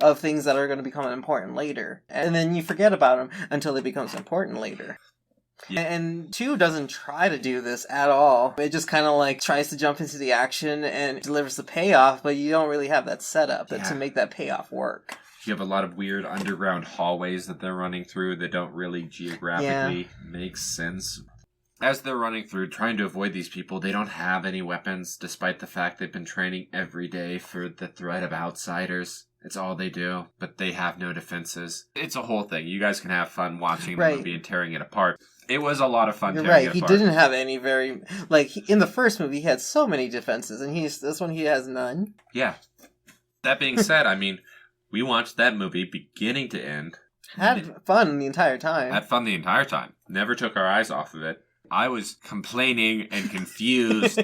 of things that are going to become important later. And then you forget about them until it becomes important later. Yeah. And 2 doesn't try to do this at all. It just kind of like tries to jump into the action and delivers the payoff, but you don't really have that setup to make that payoff work. You have a lot of weird underground hallways that they're running through that don't really geographically make sense. As they're running through, trying to avoid these people, they don't have any weapons, despite the fact they've been training every day for the threat of outsiders. It's all they do, but they have no defenses. It's a whole thing. You guys can have fun watching the movie and tearing it apart. It was a lot of fun tearing it apart. He didn't have any in the first movie, he had so many defenses, and this one he has none. Yeah. That being said, I mean, we watched that movie beginning to end. Had fun the entire time. Never took our eyes off of it. I was complaining and confused.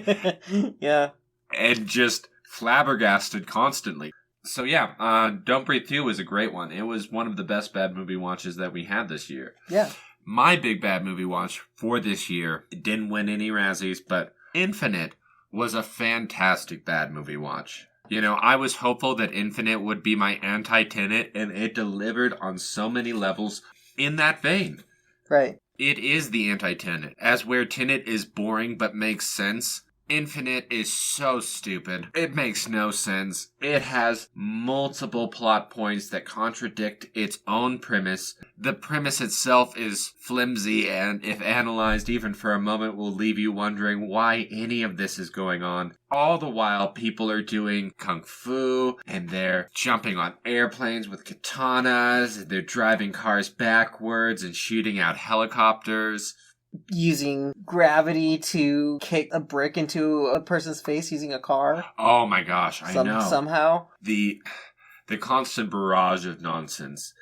Yeah. And just flabbergasted constantly. So yeah, Don't Breathe 2 was a great one. It was one of the best bad movie watches that we had this year. Yeah. My big bad movie watch for this year, it didn't win any Razzies, but Infinite was a fantastic bad movie watch. You know, I was hopeful that Infinite would be my anti-Tenet, and it delivered on so many levels in that vein. Right. It is the anti-Tenet. As where Tenet is boring but makes sense, Infinite is so stupid. It makes no sense. It has multiple plot points that contradict its own premise. The premise itself is flimsy, and if analyzed even for a moment will leave you wondering why any of this is going on. All the while, people are doing kung fu, and they're jumping on airplanes with katanas, and they're driving cars backwards and shooting out helicopters. Using gravity to kick a brick into a person's face using a car. Oh my gosh, I know. Somehow. The constant barrage of nonsense.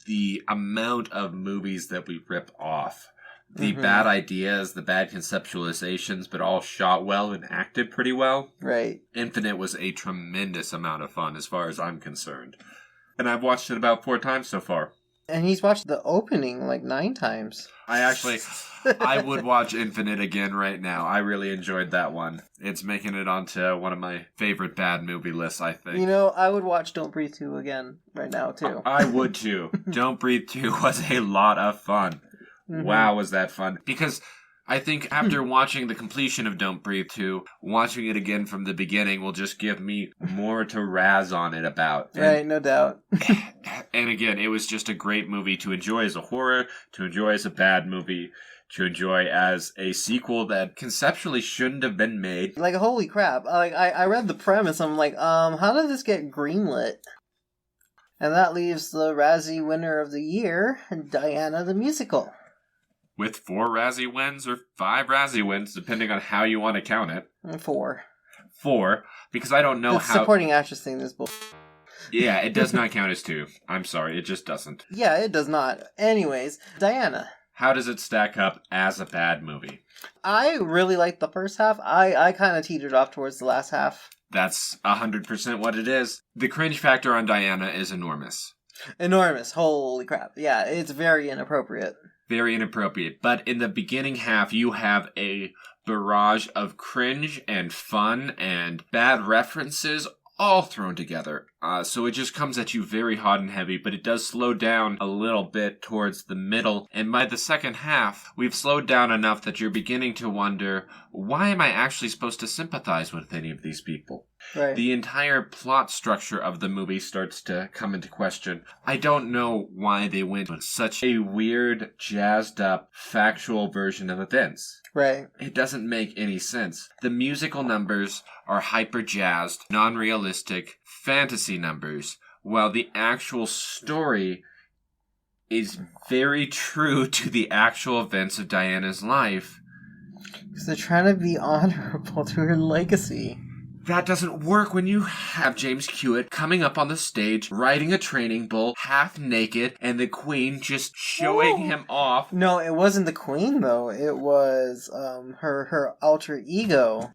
The amount of movies that we rip off. The bad ideas, the bad conceptualizations, but all shot well and acted pretty well. Right. Infinite was a tremendous amount of fun as far as I'm concerned. And I've watched it about 4 times so far. And he's watched the opening like 9 times. I would watch Infinite again right now. I really enjoyed that one. It's making it onto one of my favorite bad movie lists, I think. You know, I would watch Don't Breathe 2 again right now, too. I would, too. Don't Breathe 2 was a lot of fun. Wow, was that fun. Because I think after watching the completion of Don't Breathe 2, watching it again from the beginning will just give me more to razz on it about. Right, no doubt. And again, it was just a great movie to enjoy as a horror, to enjoy as a bad movie, to enjoy as a sequel that conceptually shouldn't have been made. Like, holy crap. I read the premise, I'm like, how did this get greenlit? And that leaves the Razzie winner of the year, Diana the Musical. With 4 Razzie wins or 5 Razzie wins, depending on how you want to count it. 4. 4, because I don't know the how... supporting actress thing is bull. Yeah, it does not count as 2. I'm sorry, it just doesn't. Yeah, it does not. Anyways, Diana. How does it stack up as a bad movie? I really liked the first half. I kind of teetered off towards the last half. That's 100% what it is. The cringe factor on Diana is enormous. Enormous. Holy crap. Yeah, it's very inappropriate. Very inappropriate. But in the beginning half, you have a barrage of cringe and fun and bad references all thrown together. So it just comes at you very hot and heavy, but it does slow down a little bit towards the middle. And by the second half, we've slowed down enough that you're beginning to wonder, why am I actually supposed to sympathize with any of these people? Right. The entire plot structure of the movie starts to come into question. I don't know why they went with such a weird, jazzed up, factual version of events. Right. It doesn't make any sense. The musical numbers are hyper-jazzed, non-realistic, fantasy numbers, while the actual story is very true to the actual events of Diana's life. Because they're trying to be honorable to her legacy. That doesn't work when you have James Hewitt coming up on the stage, riding a training bull, half naked, and the Queen just showing him off. No, it wasn't the Queen, though. It was her alter ego.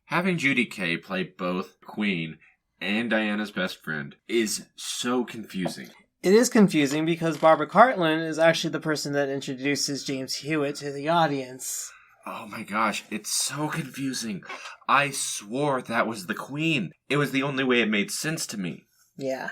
Having Judy Kaye play both Queen and Diana's best friend is so confusing. It is confusing because Barbara Cartland is actually the person that introduces James Hewitt to the audience. Oh my gosh, it's so confusing. I swore that was the Queen. It was the only way it made sense to me. Yeah.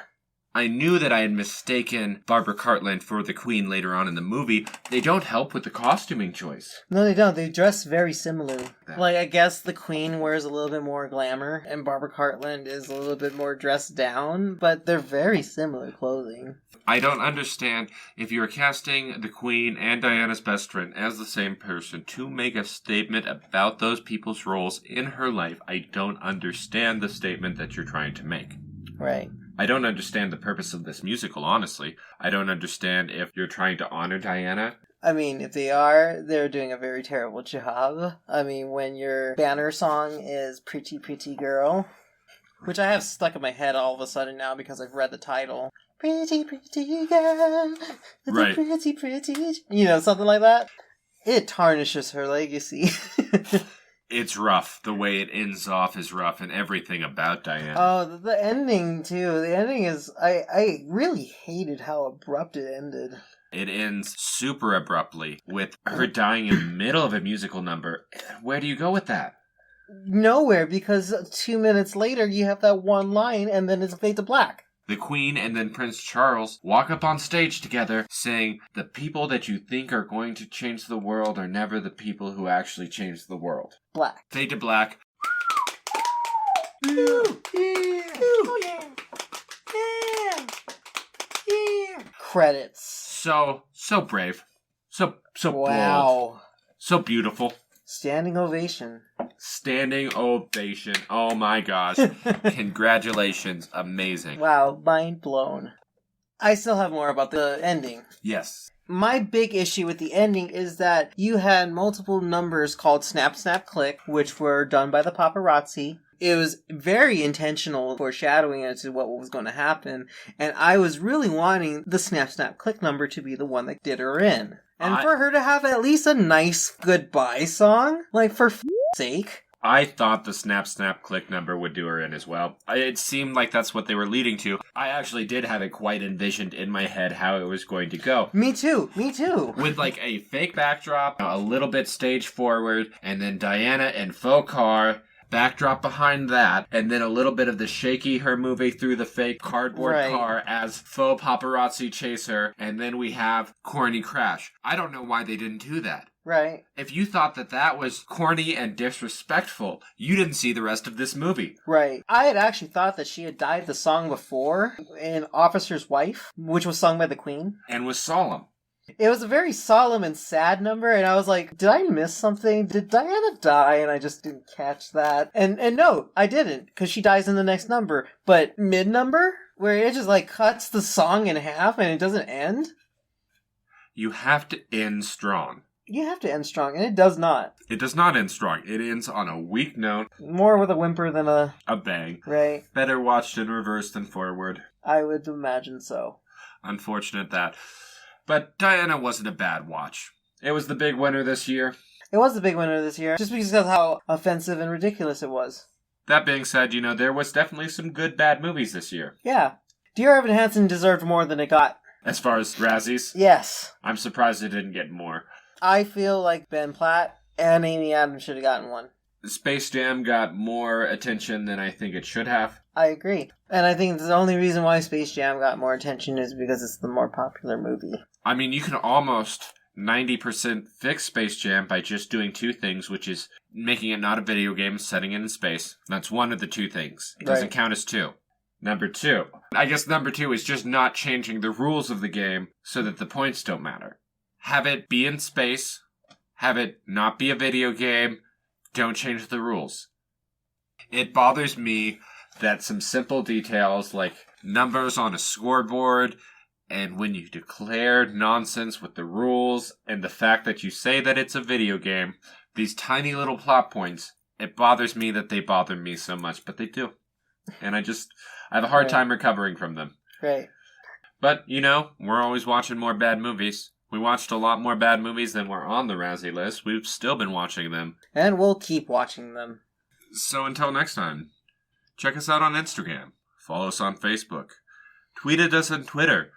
I knew that I had mistaken Barbara Cartland for the Queen later on in the movie. They don't help with the costuming choice. No, they don't. They dress very similarly. Like, I guess the Queen wears a little bit more glamour, and Barbara Cartland is a little bit more dressed down, but they're very similar clothing. I don't understand if you're casting the Queen and Diana's best friend as the same person to make a statement about those people's roles in her life. I don't understand the statement that you're trying to make. Right. I don't understand the purpose of this musical, honestly. I don't understand if you're trying to honor Diana. I mean, if they are, they're doing a very terrible job. I mean, when your banner song is Pretty Pretty Girl, which I have stuck in my head all of a sudden now because I've read the title. Pretty Pretty Girl, Right. Pretty Pretty, you know, something like that. It tarnishes her legacy. It's rough. The way it ends off is rough, and everything about Diana. Oh, the ending, too. The ending is... I really hated how abrupt it ended. It ends super abruptly, with her dying in the middle of a musical number. Where do you go with that? Nowhere, because 2 minutes later, you have that one line, and then it's fade to black. The Queen and then Prince Charles walk up on stage together, saying, "The people that you think are going to change the world are never the people who actually change the world." Black. Fade to black. Ooh, yeah. Ooh, yeah. Yeah. Yeah. Credits. So brave. So bold. Wow. So beautiful. Standing ovation. Standing ovation. Oh my gosh. Congratulations. Amazing. Wow, mind blown. I still have more about the ending. Yes. My big issue with the ending is that you had multiple numbers called Snap Snap Click, which were done by the paparazzi. It was very intentional foreshadowing as to what was going to happen, and I was really wanting the Snap Snap Click number to be the one that did her in. And for her to have at least a nice goodbye song, like, for sake. I thought the Snap Snap Click number would do her in as well. It seemed like that's what they were leading to. I actually did have it quite envisioned in my head how it was going to go. Me too. With like a fake backdrop, a little bit stage forward, and then Diana in faux car, backdrop behind that, and then a little bit of the shaky her moving through the fake cardboard car as faux paparazzi chase her, and then we have corny crash. I don't know why they didn't do that. Right. If you thought that that was corny and disrespectful, you didn't see the rest of this movie. Right. I had actually thought that she had died the song before in Officer's Wife, which was sung by the Queen. And was solemn. It was a very solemn and sad number, and I was like, did I miss something? Did Diana die? And I just didn't catch that. And no, I didn't, because she dies in the next number. But mid-number, where it just like cuts the song in half and it doesn't end? You have to end strong. You have to end strong, and it does not. It does not end strong. It ends on a weak note. More with a whimper than a bang. Right. Better watched in reverse than forward. I would imagine so. Unfortunate that. But Diana wasn't a bad watch. It was the big winner this year. It was the big winner this year, just because of how offensive and ridiculous it was. That being said, there was definitely some good bad movies this year. Yeah. Dear Evan Hansen deserved more than it got. As far as Razzies? Yes. I'm surprised it didn't get more. I feel like Ben Platt and Amy Adams should have gotten one. Space Jam got more attention than I think it should have. I agree. And I think the only reason why Space Jam got more attention is because it's the more popular movie. I mean, you can almost 90% fix Space Jam by just doing two things, which is making it not a video game, setting it in space. That's one of the two things. It doesn't count as two. Number two. I guess number two is just not changing the rules of the game so that the points don't matter. Have it be in space. Have it not be a video game. Don't change the rules. It bothers me that some simple details like numbers on a scoreboard and when you declare nonsense with the rules and the fact that you say that it's a video game, these tiny little plot points, it bothers me that they bother me so much, but they do. And I have a hard time recovering from them. Right. But, we're always watching more bad movies. We watched a lot more bad movies than were on the Razzie list. We've still been watching them. And we'll keep watching them. So until next time, check us out on Instagram. Follow us on Facebook. Tweet at us on Twitter.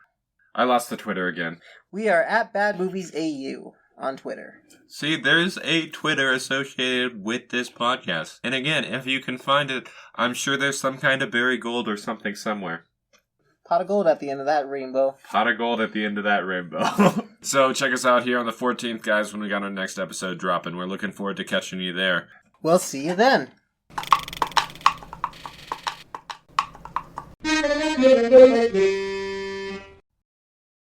I lost the Twitter again. We are at Bad Movies AU on Twitter. See, there's a Twitter associated with this podcast. And again, if you can find it, I'm sure there's some kind of Barry Gold or something somewhere. Pot of gold at the end of that rainbow. Pot of gold at the end of that rainbow. So check us out here on the 14th, guys, when we got our next episode dropping. We're looking forward to catching you there. We'll see you then.